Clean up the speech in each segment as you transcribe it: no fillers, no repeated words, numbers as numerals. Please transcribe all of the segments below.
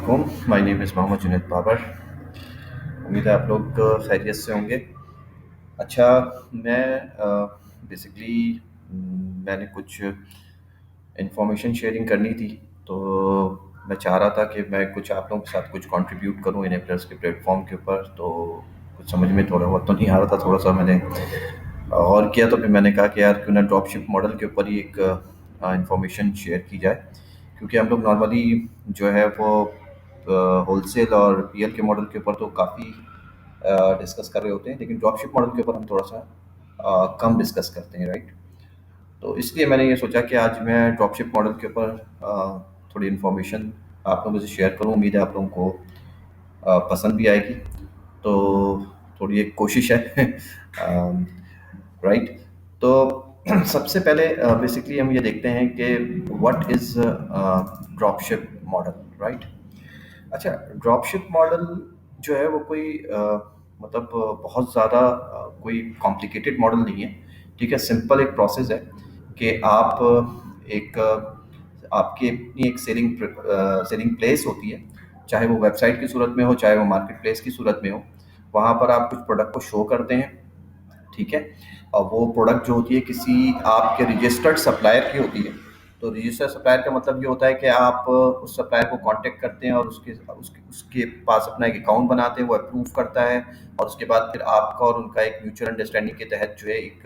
अस्सलामुअलैकुम। My name is Mohammed Junaid Babar. उम्मीद है आप लोग खैरियत से होंगे। अच्छा, मैं बेसिकली मैंने कुछ इन्फॉर्मेशन शेयरिंग करनी थी, तो मैं चाह रहा था कि मैं कुछ आप लोगों के साथ कुछ कंट्रीब्यूट करूं इनेबलर्स के प्लेटफॉर्म के ऊपर। तो कुछ समझ में थोड़ा बहुत तो नहीं आ रहा था, थोड़ा सा मैंने और किया, तो फिर मैंने कहा कि यार क्यों ना ड्रॉप शिप मॉडल के ऊपर ही एक इन्फॉर्मेशन शेयर की जाए। क्योंकि हम लोग नॉर्मली जो है वो होलसेल और पीएल के मॉडल के ऊपर तो काफ़ी डिस्कस कर रहे होते हैं, लेकिन ड्रॉप शिप मॉडल के ऊपर हम थोड़ा सा कम डिस्कस करते हैं, राइट। तो इसलिए मैंने ये सोचा कि आज मैं ड्रॉपशिप मॉडल के ऊपर थोड़ी इन्फॉर्मेशन आप लोगों से शेयर करूं। उम्मीद है आप लोगों को पसंद भी आएगी। तो थोड़ी एक कोशिश है राइट। तो सबसे पहले बेसिकली हम ये देखते हैं कि what is dropship model, right. अच्छा, ड्रॉपशिप मॉडल जो है वो कोई मतलब बहुत ज़्यादा कोई कॉम्प्लिकेटेड मॉडल नहीं है। ठीक है, सिंपल एक प्रोसेस है कि आप एक आपकी अपनी एक सेलिंग प्लेस होती है, चाहे वो वेबसाइट की सूरत में हो, चाहे वो मार्केट प्लेस की सूरत में हो। वहाँ पर आप कुछ प्रोडक्ट को शो करते हैं, ठीक है। और वो प्रोडक्ट जो होती है किसी आपके रजिस्टर्ड सप्लायर की होती है। तो रजिस्टर्ड सप्लायर का मतलब ये होता है कि आप उस सप्लायर को कांटेक्ट करते हैं और उसके उसके उसके पास अपना एक अकाउंट बनाते हैं, वो अप्रूव करता है। और उसके बाद फिर आपका और उनका एक म्यूचुअल अंडरस्टैंडिंग के तहत जो है एक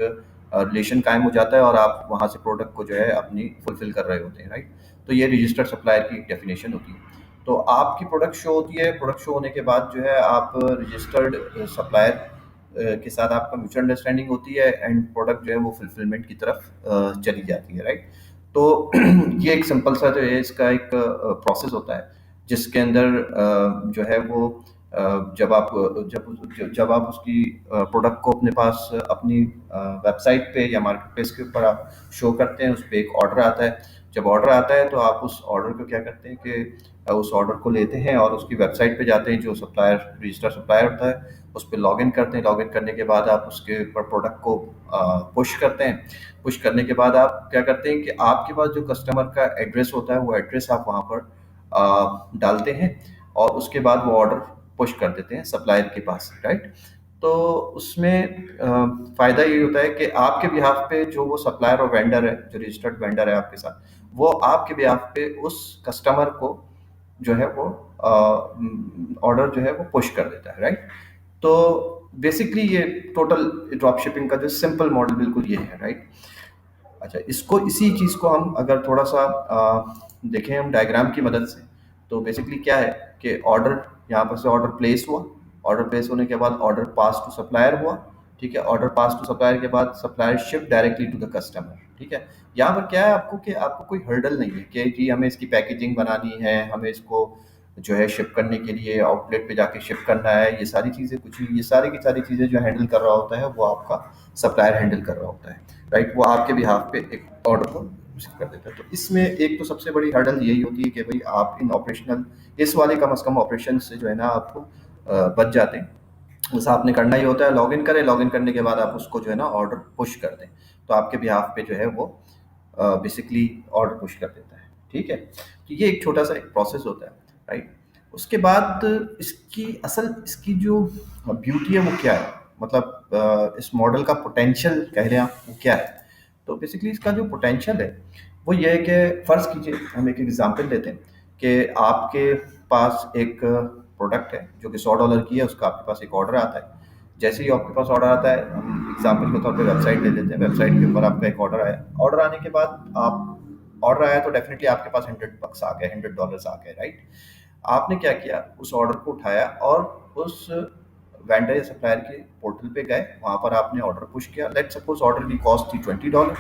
रिलेशन कायम हो जाता है और आप वहाँ से प्रोडक्ट को जो है अपनी फुलफिल कर रहे होते हैं, राइट। तो ये रजिस्टर्ड सप्लायर की एक डेफिनेशन होती है। तो आपकी प्रोडक्ट शो होती है, प्रोडक्ट शो होने के बाद जो है आप रजिस्टर्ड सप्लायर के साथ आपका म्यूचुअल अंडरस्टैंडिंग होती है एंड प्रोडक्ट जो है वो फुलफिलमेंट की तरफ चली जाती है, राइट। तो ये एक सिंपल सा जो है इसका एक प्रोसेस होता है, जिसके अंदर जो है वो जब आप जब आप उसकी प्रोडक्ट को अपने पास अपनी वेबसाइट पे या मार्केट प्लेस के ऊपर आप शो करते हैं, उस पर एक ऑर्डर आता है। जब ऑर्डर आता है तो आप उस ऑर्डर को क्या करते हैं कि उस ऑर्डर को लेते हैं और उसकी वेबसाइट पे जाते हैं, जो सप्लायर रजिस्टर सप्लायर होता है उस पर लॉगिन करते हैं। लॉगिन करने के बाद आप उसके ऊपर प्रोडक्ट को पुश करते हैं। पुश करने के बाद आप क्या करते हैं कि आपके पास जो कस्टमर का एड्रेस होता है वो एड्रेस आप वहाँ पर डालते हैं और उसके बाद वो ऑर्डर पुश कर देते हैं सप्लायर के पास, राइट। तो उसमें फ़ायदा ये होता है कि आपके बिहाफ पे जो वो सप्लायर और वेंडर है, जो रजिस्टर्ड वेंडर है आपके साथ, वो आपके बिहाफ पे उस कस्टमर को जो है वो ऑर्डर जो है वो पुश कर देता है, राइट। तो बेसिकली ये टोटल ड्रॉप शिपिंग का जो सिंपल मॉडल बिल्कुल ये है, राइट। अच्छा, इसको इसी चीज़ को हम अगर थोड़ा सा देखें हम डायग्राम की मदद से, तो बेसिकली क्या है कि ऑर्डर यहाँ पर से ऑर्डर प्लेस हुआ। ऑर्डर प्लेस होने के बाद ऑर्डर पास टू सप्लायर हुआ, ठीक है। ऑर्डर पास टू सप्लायर के बाद supplier ship directly to the customer, ठीक है। यहाँ पर क्या है आपको कि आपको कोई हर्डल नहीं है कि जी हमें इसकी पैकेजिंग बनानी है, हमें इसको जो है शिप करने के लिए आउटलेट पे जाके शिप करना है, ये सारी चीज़ें कुछ नहीं। ये सारी की सारी चीज़ें जो हैंडल कर रहा होता है वो आपका सप्लायर हैंडल कर रहा होता है, राइट। वो आपके बिहाफ पे एक ऑर्डर को रिसीव कर देता है। तो इसमें एक तो सबसे बड़ी हर्डल यही होती है कि भाई आप इन ऑपरेशनल इस वाले कम से कम ऑपरेशन से जो है ना आपको बच जाते हैं। बस आपने करना ही होता है लॉगिन करें, लॉगिन करने के बाद आप उसको जो है ना ऑर्डर पुश कर दें, तो आपके बिहाफ पे जो है वो बेसिकली ऑर्डर पुश कर देता है, ठीक है। तो ये एक छोटा सा एक प्रोसेस होता है, राइट। उसके बाद इसकी जो ब्यूटी है वो क्या है, मतलब इस मॉडल का पोटेंशियल कह रहे हैं आप, वो क्या है। तो बेसिकली इसका जो पोटेंशियल है वो ये है कि फ़र्ज़ कीजिए हम एक एग्जांपल लेते हैं कि आपके पास एक प्रोडक्ट है जो कि $100 की है, उसका आपके पास एक ऑर्डर आता है। जैसे ही आपके पास ऑर्डर आता है, हम एग्जांपल के तौर पे वेबसाइट ले लेते हैं, वेबसाइट के ऊपर आपका एक ऑर्डर आया। ऑर्डर आने के बाद आप ऑर्डर आया तो डेफिनेटली आपके पास $100 आ गए, $100 आ गए, राइट। आपने क्या किया, उस ऑर्डर को उठाया और उस वेंडर या सप्लायर के पोर्टल पे गए, वहाँ पर आपने ऑर्डर पुश किया। लेट्स सपोज ऑर्डर की कॉस्ट थी $20,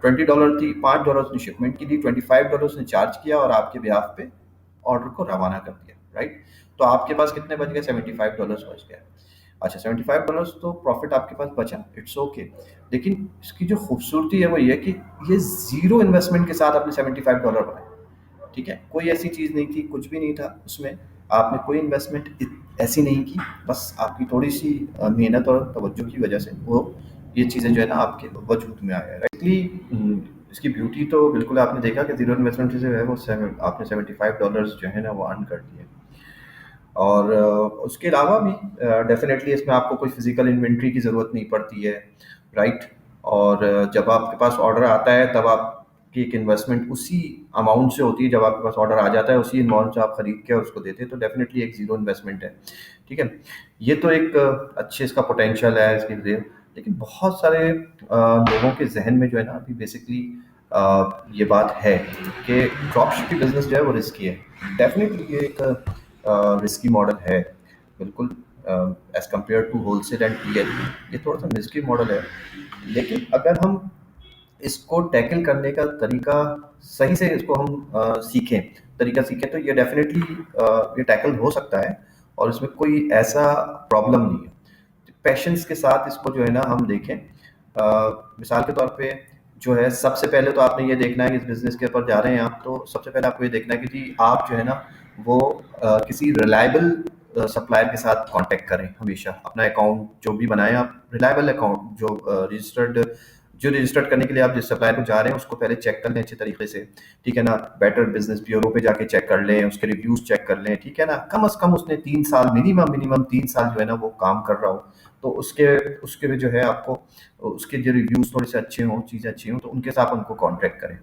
$20 थी, $5 उसने शिपमेंट की दी, $25 उसने चार्ज किया और आपके बिहाफ पे ऑर्डर को रवाना कर दिया, राइट। तो आपके पास कितने बच गए, $75 बच गए। अच्छा, $75 तो प्रॉफिट आपके पास बचा, इट्स ओके। लेकिन इसकी जो खूबसूरती है वो ये कि ये ज़ीरो इन्वेस्टमेंट के साथ आपने $75 बनाए, ठीक है। कोई ऐसी चीज़ नहीं थी, कुछ भी नहीं था उसमें, आपने कोई इन्वेस्टमेंट ऐसी नहीं की, बस आपकी थोड़ी सी मेहनत और तवज्जो की वजह से वो ये चीज़ें जो है ना आपके वजूद में आया, राइटली। इसकी ब्यूटी तो बिल्कुल आपने देखा कि ज़ीरो इन्वेस्टमेंट से जो है वो आपने $75 जो है ना वो अर्न कर दिए। और उसके अलावा भी डेफ़िनेटली इसमें आपको कोई फ़िज़िकल इन्वेंट्री की ज़रूरत नहीं पड़ती है, राइट? और जब आपके पास ऑर्डर आता है तब आपकी एक इन्वेस्टमेंट उसी अमाउंट से होती है, जब आपके पास ऑर्डर आ जाता है उसी अमाउंट से आप खरीद के और उसको देते हैं, तो डेफ़िनेटली एक ज़ीरो इन्वेस्टमेंट है, ठीक है? ये तो एक अच्छे इसका पोटेंशियल है इसके लिए, लेकिन बहुत सारे लोगों के ज़हन में जो है ना अभी बेसिकली ये बात है कि ड्रॉप शिपिंग बिज़नेस जो है वो रिस्की है। डेफ़िनेटली ये एक रिस्की मॉडल है, बिल्कुल as compare to wholesale and TL ये थोड़ा-सा रिस्की मॉडल है। लेकिन अगर हम इसको टैकल करने का तरीका सही से इसको हम तरीका सीखें तो ये डेफ़िनेटली ये टैकल हो सकता है और इसमें कोई ऐसा प्रॉब्लम नहीं है। पेशेंस के साथ इसको जो है ना हम देखें। मिसाल के तौर पे जो है सबसे पहले तो आपने ये देखना है कि इस बिज़नेस के ऊपर जा रहे हैं आप, तो सबसे पहले आपको ये देखना है कि जी आप जो है ना वो किसी रिलायबल सप्लायर के साथ कॉन्टैक्ट करें हमेशा। अपना अकाउंट जो भी बनाएँ आप रिलायबल अकाउंट जो रजिस्टर्ड करने के लिए आप जिस सप्लायर को जा रहे हैं उसको पहले चेक कर लें अच्छे तरीके से, ठीक है ना? बेटर बिज़नेस ब्यूरो पे जाके चेक कर लें, उसके रिव्यूज़ चेक कर लें, ठीक है ना? कम से कम उसने 3 साल मिनिमम 3 साल जो है ना वो काम कर रहा हो, तो उसके उसके भी जो है आपको उसके जो रिव्यूज़ थोड़े से अच्छे हों, चीज़ें अच्छी हों, तो उनके साथ उनको कॉन्टैक्ट करें,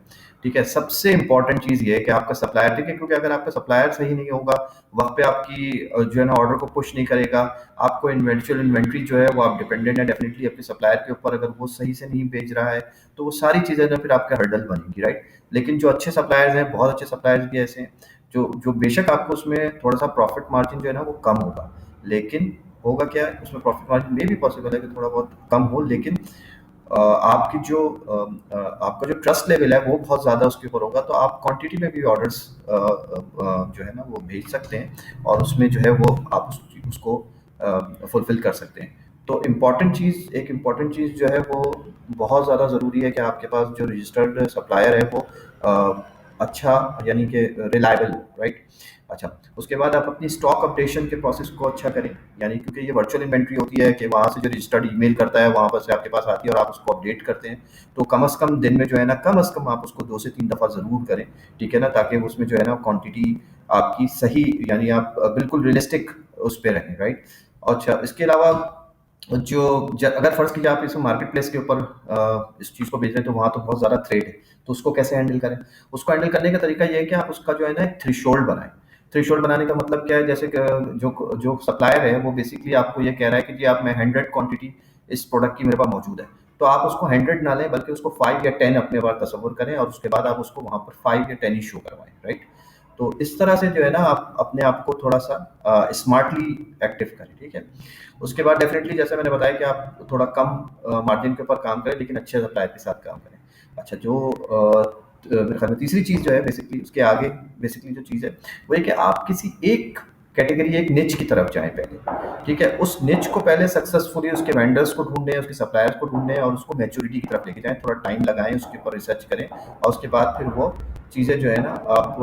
ठीक है? सबसे इम्पोर्टेंट चीज़ ये है कि आपका सप्लायर ठीक है, क्योंकि अगर आपका सप्लायर सही नहीं होगा, वक्त पे आपकी जो है ना ऑर्डर को पुश नहीं करेगा, आपको इन्वेंट्री जो है वो आप डिपेंडेंट है डेफिनेटली अपने सप्लायर के ऊपर, अगर वो सही से नहीं भेज रहा है तो वो सारी चीज़ें ना फिर आपके हर्डल बनेंगी, राइट? लेकिन जो अच्छे सप्लायर्स हैं, बहुत अच्छे सप्लायर्स भी ऐसे हैं जो जो बेशक आपको उसमें थोड़ा सा प्रॉफिट मार्जिन जो है ना वो कम होगा, लेकिन होगा क्या है उसमें प्रॉफिट मार्जिन में भी पॉसिबल है कि थोड़ा बहुत कम हो, लेकिन आपका जो ट्रस्ट लेवल है वो बहुत ज़्यादा उसके ऊपर होगा, तो आप क्वांटिटी में भी ऑर्डर्स जो है ना वो भेज सकते हैं और उसमें जो है वो आप उसको फुलफिल कर सकते हैं। तो एक इम्पॉर्टेंट चीज़ जो है वो बहुत ज़्यादा ज़रूरी है कि आपके पास जो रजिस्टर्ड सप्लायर है वो अच्छा यानी कि रिलायबल, राइट? अच्छा, उसके बाद आप अपनी स्टॉक अपडेशन के प्रोसेस को अच्छा करें, यानी क्योंकि ये वर्चुअल इन्वेंट्री होती है कि वहाँ से जो रजिस्टर्ड ईमेल करता है वहाँ पर से आपके पास आती है और आप उसको अपडेट करते हैं, तो कम से कम दिन में जो है ना कम से कम आप उसको 2 से 3 दफ़ा ज़रूर करें, ठीक है ना? ताकि उसमें जो है ना क्वांटिटी आपकी सही यानी आप बिल्कुल रियलिस्टिक उस पे रहें, राइट? अच्छा, इसके अलावा जो अगर फ़र्ज़ कीजिए आप इस मार्केट प्लेस के ऊपर इस चीज़ को बेच रहे हैं तो वहाँ तो बहुत ज़्यादा थ्रेड है, तो उसको कैसे हैंडल करें? उसको हैंडल करने का तरीका ये है कि आप उसका जो है ना एक थ्रेशोल्ड बनाएँ। थ्रेशोल्ड बनाने का मतलब क्या है? जैसे कि जो सप्लायर है वो बेसिकली आपको ये कह रहा है कि जी आप मैं 100 क्वांटिटी इस प्रोडक्ट की मेरे पास मौजूद है। तो आप उसको 100 ना लें बल्कि उसको 5 या 10 अपने पास तसव्वुर करें और उसके बाद आप उसको वहाँ पर 5 या 10 ही शो करवाएँ, राइट? तो इस तरह से जो है ना आप अपने आप को थोड़ा-सा स्मार्टली एक्टिव करें, ठीक है? उसके बाद डेफ़िनेटली जैसे मैंने बताया कि आप थोड़ा कम मार्जिन के ऊपर काम करें लेकिन अच्छे सप्लायर के साथ काम करें। अच्छा जो मेरे ख़्याल में तीसरी चीज़ जो है बेसिकली उसके आगे बेसिकली जो चीज़ है, वो ये कि आप किसी एक कैटेगरी एक निच की तरफ जाएँ पहले, ठीक है? उस निच को पहले सक्सेसफुली उसके वेंडर्स को ढूँढें, उसके सप्लायर्स को ढूँढें और उसको मैच्योरिटी की तरफ लेके जाएँ, थोड़ा टाइम लगाएँ, उसके ऊपर रिसर्च करें और उसके बाद फिर वो चीज़ें जो है ना आप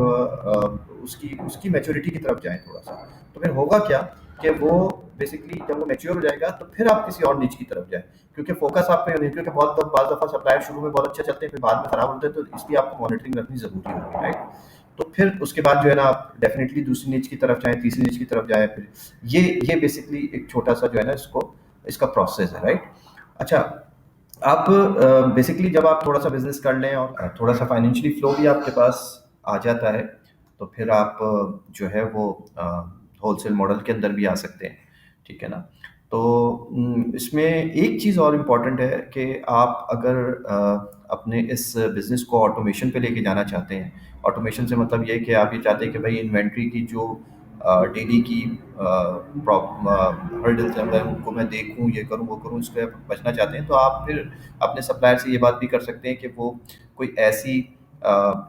उसकी उसकी मैच्योरिटी की तरफ जाएँ थोड़ा-सा। तो फिर होगा क्या कि वो बेसिकली जब वो मैच्योर हो जाएगा तो फिर आप किसी और निच की तरफ जाएँ। क्योंकि फ़ोकस आप पे नहीं क्योंकि बाज़ दफ़ा सप्लायर शुरू में बहुत अच्छे चलते हैं, फिर बाद में खराब होते हैं, तो इसलिए आपको मॉनिटरिंग रखनी ज़रूरी होगी, राइट? तो फिर उसके बाद जो है ना आप डेफ़िनिटली दूसरी निच की तरफ जाएँ, तीसरी निच की तरफ जाएँ फिर। ये बेसिकली एक छोटा-सा जो है ना इसका प्रोसेस है, राइट? अच्छा, आप बेसिकली जब आप थोड़ा-सा बिज़नेस कर लें और थोड़ा-सा फाइनेंशियली फ्लो भी आपके पास आ जाता है, तो फिर आप जो है वो होलसेल मॉडल के अंदर भी आ सकते हैं, ठीक है ना? तो इसमें एक चीज़ और इम्पोर्टेंट है कि आप अगर अपने इस बिज़नेस को ऑटोमेशन पे लेके जाना चाहते हैं, ऑटोमेशन से मतलब ये है कि आप ये चाहते हैं कि भई इन्वेंट्री की जो डेली की हर्डल्स हैं मैं उनको मैं देखूँ, ये करूँ, वो करूँ, इससे आप बचना चाहते हैं, तो आप फिर अपने सप्लायर से ये बात भी कर सकते हैं कि वो कोई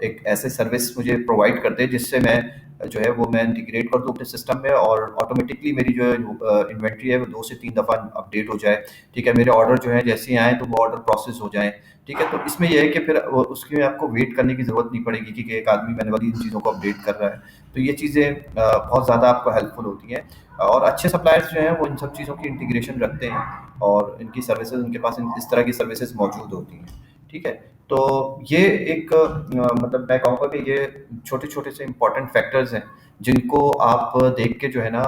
एक ऐसे सर्विस मुझे प्रोवाइड कर दे जिससे मैं जो है वो मैं इंटीग्रेट कर दूँ अपने सिस्टम में और ऑटोमेटिकली मेरी जो इन्वेंट्री है वो 2 से 3 दफ़ा अपडेट हो जाए, ठीक है? मेरे ऑर्डर जो है जैसे ही आएँ तो वो ऑर्डर प्रोसेस हो जाएँ, ठीक है? तो इसमें ये है कि फिर वो उसके लिए आपको वेट करने की ज़रूरत नहीं पड़ेगी कि एक आदमी मैन्युअली इन चीज़ों को अपडेट कर रहा है। तो ये चीज़ें बहुत ज़्यादा आपको हेल्पफुल होती हैं और अच्छे सप्लायर्स जो हैं वो इन सब चीज़ों की इंटीग्रेशन रखते हैं और इनकी सर्विसेज़ उनके पास इस तरह की सर्विसेज़ मौजूद होती हैं, ठीक है? तो ये एक मतलब मैं कहूँगा कि ये छोटे-छोटे से इम्पोर्टेंट फैक्टर्स हैं, जिनको आप देख के जो है ना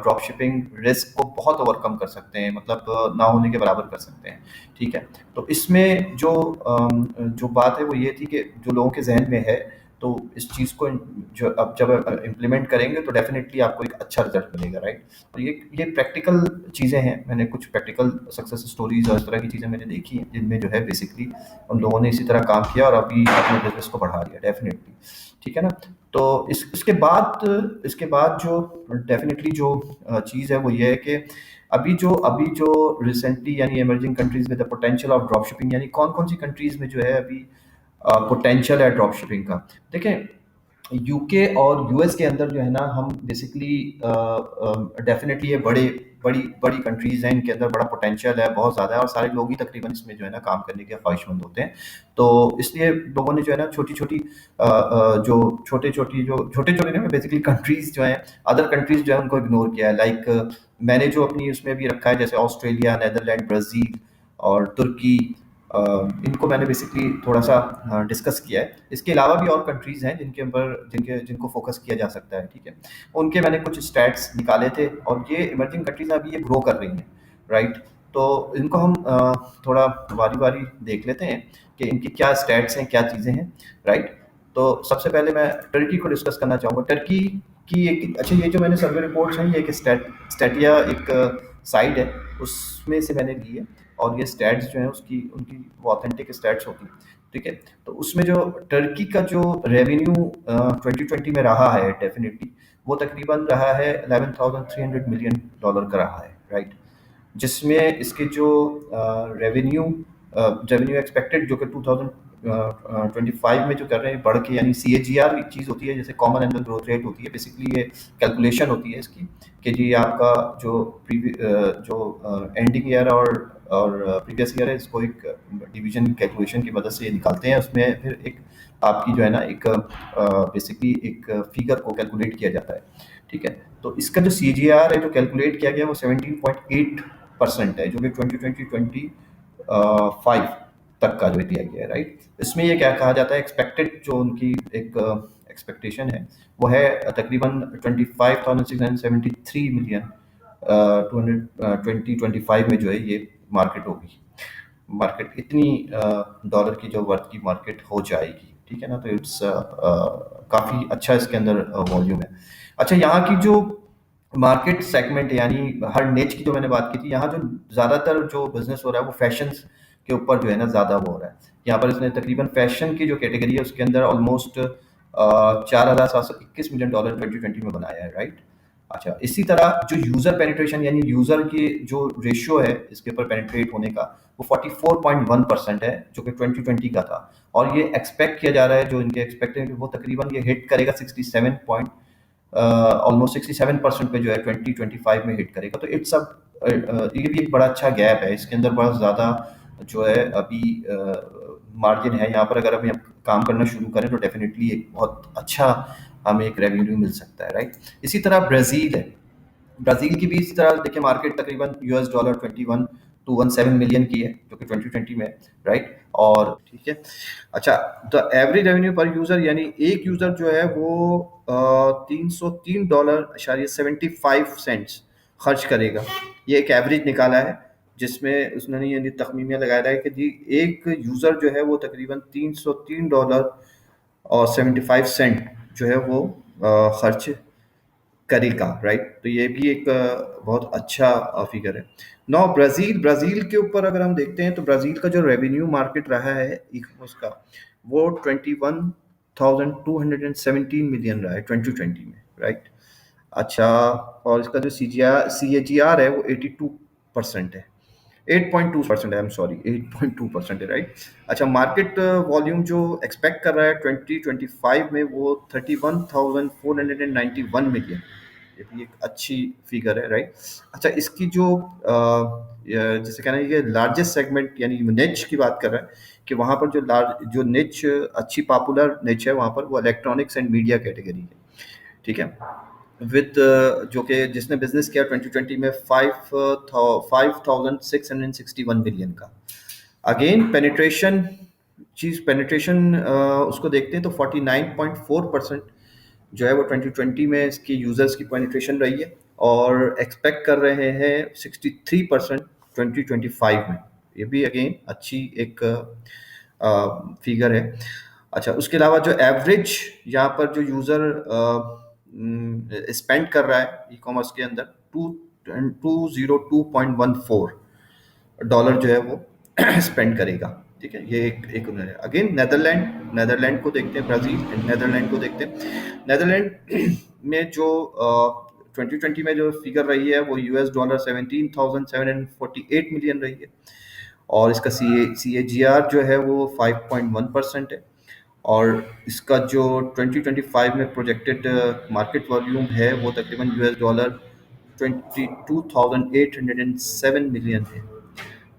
ड्रॉप शिपिंग रिस्क को बहुत ओवरकम कर सकते हैं, मतलब ना होने के बराबर कर सकते हैं, ठीक है? तो इसमें जो बात है वो ये थी कि जो लोगों के ज़हन में है, तो इस चीज़ को जो अब जब इम्प्लीमेंट करेंगे तो डेफ़िनिटली आपको एक अच्छा रिज़ल्ट मिलेगा, राइट? तो ये प्रैक्टिकल चीज़ें हैं, मैंने कुछ प्रैक्टिकल सक्सेस स्टोरीज़ और इस तरह की चीज़ें मैंने देखी हैं, जिनमें जो है बेसिकली उन लोगों ने इसी तरह काम किया और अभी अपने बिज़नेस को बढ़ा लिया डेफ़िनिटली, ठीक है ना? तो इसके बाद जो डेफ़िनिटली जो चीज़ है वो ये है कि अभी जो रिसेंटली यानी emerging countries with the potential of drop shipping, यानी कौन-कौन सी कंट्रीज़ में जो है अभी पोटेंशियल है ड्रॉप शिपिंग का। देखें, यूके और यूएस के अंदर जो है ना हम बेसिकली डेफिनेटली ये बड़े बड़ी बड़ी कंट्रीज़ हैं, इनके अंदर बड़ा पोटेंशियल है, बहुत ज़्यादा है और सारे लोग ही तकरीबन इसमें जो है ना काम करने के ख्वाहिशमंद होते हैं। तो इसलिए लोगों ने जो है ना छोटी-छोटी जो छोटे-छोटे नहीं, बेसिकली कंट्रीज़ जो हैं, अदर कंट्रीज़ जो है उनको इग्नोर किया है। लाइक मैंने जो अपनी उसमें भी रखा है, जैसे ऑस्ट्रेलिया, नीदरलैंड, ब्राज़ील और तुर्की, अ, इनको मैंने बेसिकली थोड़ा-सा डिस्कस किया है। इसके अलावा भी और कंट्रीज़ हैं जिनको फ़ोकस किया जा सकता है, ठीक है? उनके मैंने कुछ स्टैट्स निकाले थे और ये इमर्जिंग कंट्रीज़ अभी ये ग्रो कर रही हैं, राइट? तो इनको हम थोड़ा बारी-बारी देख लेते हैं कि इनकी क्या स्टैट्स हैं, क्या चीज़ें हैं, राइट? तो सबसे पहले मैं टर्की को डिस्कस करना चाहूँगा। टर्की की एक अच्छा, ये जो मैंने सर्वे रिपोर्ट्स हैं, ये एक स्टैटिया एक साइट है, उसमें से मैंने ली है और ये स्टैट्स जो हैं उसकी उनकी वो ऑथेंटिक स्टैट्स होती हैं, ठीक है? तो उसमें जो टर्की का जो रेवेन्यू 2020 में रहा है डेफ़िनिटली, वो तकरीबन रहा है $11,300 मिलियन का रहा है, राइट? जिसमें इसके जो रेवेन्यू रेवेन्यू एक्सपेक्टेड जो कि 2025 में जो कर रहे हैं बढ़ के, यानी सीएजीआर एक चीज़ होती है, जैसे कॉमन एनुअल ग्रोथ रेट होती है, बेसिकली ये कैलकुलेशन होती है इसकी कि जी आपका जो एंडिंग ईयर और प्रीवियस ईयर है, इसको एक डिवीजन कैलकुलेशन की मदद से ये निकालते हैं। उसमें फिर एक आपकी जो है ना एक बेसिकली एक फिगर को कैलकुलेट किया जाता है, ठीक है? तो इसका जो सीजीआर है जो कैलकुलेट किया गया वो 17.8% है, जो कि 2020-2025 तक का जो दिया गया है, राइट? इसमें ये क्या कहा जाता है, एक्सपेक्टेड जो उनकी एक एक्सपेक्टेशन है वो है तकरीबन 25,673 मिलियन 2025 में जो है ये मार्केट होगी। मार्केट इतनी डॉलर की जो वर्थ की मार्केट हो जाएगी, ठीक है ना? तो इट्स काफ़ी अच्छा इसके अंदर वॉल्यूम है। अच्छा, यहाँ की जो मार्केट सेगमेंट, यानी हर निच की जो मैंने बात की थी, यहाँ जो ज़्यादातर जो बिज़नेस हो रहा है वो फैशंस के ऊपर जो है ना ज़्यादा वो हो रहा है। यहाँ पर इसने तकरीबन फैशन की जो कैटेगरी है उसके अंदर ऑलमोस्ट $4,721 मिलियन 2020 में बनाया है, राइट? अच्छा, इसी तरह जो यूज़र पेनिट्रेशन, यानी यूज़र की जो रेशियो है इसके ऊपर पेनिट्रेट होने का, वो 44.1% है, जो कि 2020 का था और ये एक्सपेक्ट किया जा रहा है, जो इनके एक्सपेक्टेड वो तकरीबन ये हिट करेगा 67 पॉइंट ऑलमोस्ट 67% पे जो है 2025 में हिट करेगा। तो ये भी एक बड़ा अच्छा गैप है, इसके अंदर बहुत ज़्यादा जो है अभी मार्जिन है। यहाँ पर अगर हम काम करना शुरू करें तो डेफिनेटली एक बहुत अच्छा हमें एक रेवेन्यू मिल सकता है, राइट? इसी तरह ब्राज़ील है। ब्राज़ील की भी इसी तरह देखिए, मार्केट तकरीबन यूएस डॉलर 21,217 मिलियन की है, जो कि 2020 में है, राइट? और ठीक है। अच्छा, द एवरेज रेवेन्यू पर यूज़र, यानी एक यूज़र जो है वो $303.75 खर्च करेगा। ये एक एवरेज निकाला है, जिसमें उसने ये तखमीनिया लगाया है कि जी एक यूज़र जो है वो तकरीबन $303.75 जो है वो खर्च करेगा, राइट? तो ये भी एक बहुत अच्छा फिगर है। नाउ ब्राज़ील के ऊपर अगर हम देखते हैं तो ब्राज़ील का जो रेवेन्यू मार्केट रहा है ई कॉमर्स का, वो 21,217 मिलियन रहा है 2020 में, राइट? अच्छा, और इसका जो सीएजीआर है वो 82% है, 8.2% है, आई एम सॉरी, 8.2% है, राइट? अच्छा, मार्केट वॉल्यूम जो एक्सपेक्ट कर रहा है 2025 में वो 31,491 मिलियन, ये भी एक अच्छी फिगर है, राइट? अच्छा, इसकी जो जैसे कहना है ये लार्जेस्ट सेगमेंट यानी निच की बात कर रहा है कि वहाँ पर जो निच अच्छी पॉपुलर निच है वहाँ पर वो इलेक्ट्रॉनिक्स एंड मीडिया कैटेगरी है, ठीक है? विद जो कि जिसने बिजनेस किया 2020 में 5,661 बिलियन का। अगेन पेनिट्रेशन चीज़ पेनिट्रेशन उसको देखते हैं तो 49.4% जो है वो 2020 में इसकी यूज़र्स की पेनिट्रेशन रही है, और एक्सपेक्ट कर रहे हैं 63% 2025 में। ये भी अगेन अच्छी एक फिगर है। अच्छा, उसके अलावा जो एवरेज यहाँ पर जो यूज़र स्पेंड कर रहा है ई कॉमर्स के अंदर, 202.14 डॉलर जो है वो स्पेंड करेगा। ठीक है, ये एक उन्होंने अगेन नेदरलैंड को देखते हैं, ब्राजील नेदरलैंड को देखते हैं। नेदरलैंड में जो 2020 में जो फिगर रही है वो $17,748 मिलियन रही है, और इसका सी ए जी आर जो है वो 5.1% है, और इसका जो 2025 में प्रोजेक्टेड मार्केट वॉल्यूम है वो तकरीबन $22,807 मिलियन है।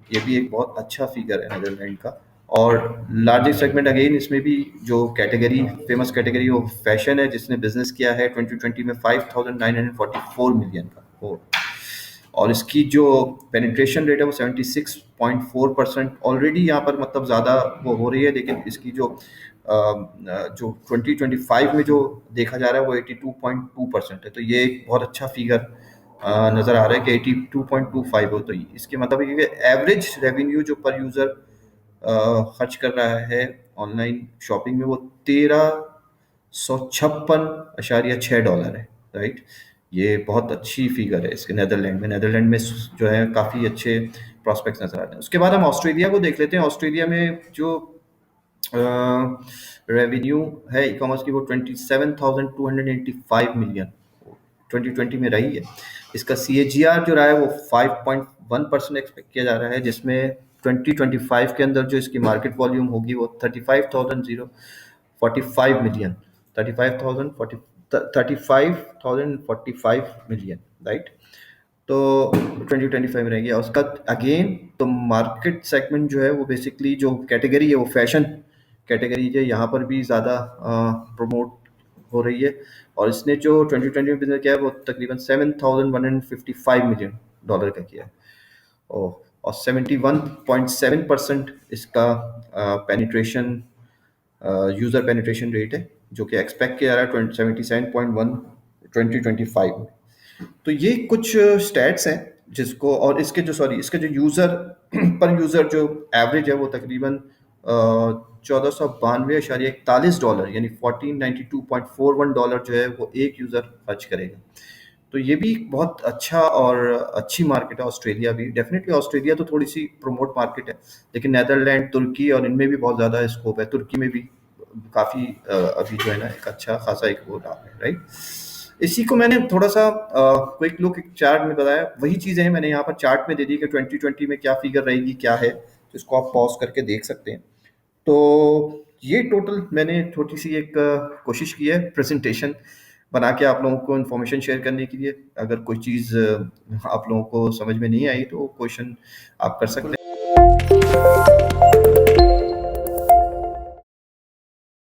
ये भी एक बहुत अच्छा फिगर है नेदरलैंड का। और लार्जेस्ट सेगमेंट अगेन इसमें भी जो कैटेगरी, फेमस कैटेगरी वो फैशन है, जिसने बिजनेस किया है 2020 में 5,944 मिलियन का हो, और इसकी जो पेनिट्रेशन रेट है वो 76.4% ऑलरेडी यहाँ पर, मतलब ज़्यादा वो हो रही है, लेकिन इसकी जो 2025 में जो देखा जा रहा है वो 82.2% है। तो ये एक बहुत अच्छा फिगर नज़र आ रहा है कि 82.25 हो, तो इसके मतलब है कि एवरेज रेवेन्यू जो पर यूज़र खर्च कर रहा है ऑनलाइन शॉपिंग में वो 1356.6 डॉलर है, राइट। ये बहुत अच्छी फिगर है इसके नेदरलैंड में जो है काफ़ी अच्छे प्रॉस्पेक्ट्स नज़र आ रहे हैं। उसके बाद हम ऑस्ट्रेलिया को देख लेते हैं। ऑस्ट्रेलिया में जो रेवेन्यू है ई कॉमर्स की वो 27,285 मिलियन 2020 में रही है। इसका सी ए जी आर जो रहा है वो 5.1% एक्सपेक्ट किया जा रहा है, जिसमें 2025 के अंदर जो इसकी मार्केट वॉल्यूम होगी वो 35,045 मिलियन 35,045 मिलियन, राइट। तो 2025 में रहेगी, और उसका अगेन तो मार्केट सेगमेंट जो है वो बेसिकली जो कैटेगरी है वो फैशन कैटेगरी है, यहाँ पर भी ज़्यादा प्रमोट हो रही है, और इसने जो 2020 में बिजनेस किया है वो तकरीबन $7,155 मिलियन का किया है, और 71.7% इसका पेनिट्रेशन यूज़र पेनिट्रेशन रेट है, जो कि एक्सपेक्ट किया जा रहा है 77.1 2025 में। तो ये कुछ स्टैट्स हैं जिसको, और इसके जो यूज़र पर यूज़र जो एवरेज है वो तकरीबन $1492.41 यानी $1492.41 जो है वो एक यूज़र खर्च करेगा। तो ये भी बहुत अच्छा और अच्छी मार्केट है ऑस्ट्रेलिया भी। डेफिनेटली ऑस्ट्रेलिया तो थोड़ी सी प्रमोट मार्केट है, लेकिन नेदरलैंड, तुर्की और इनमें भी बहुत ज़्यादा स्कोप है। तुर्की में भी काफ़ी अभी जो है ना एक अच्छा खासा एक वो डाल है, राइट। इसी को मैंने थोड़ा सा क्विक लुक एक चार्ट में बताया, वही चीज़ें हैं मैंने यहाँ पर चार्ट में दे दी कि 2020 में क्या फिगर रहेगी क्या है, तो इसको आप पॉज करके देख सकते हैं। तो ये टोटल मैंने छोटी सी एक कोशिश की है प्रेजेंटेशन बना के आप लोगों को इन्फॉर्मेशन शेयर करने के लिए। अगर कोई चीज़ आप लोगों को समझ में नहीं आई तो क्वेश्चन आप कर सकते हैं।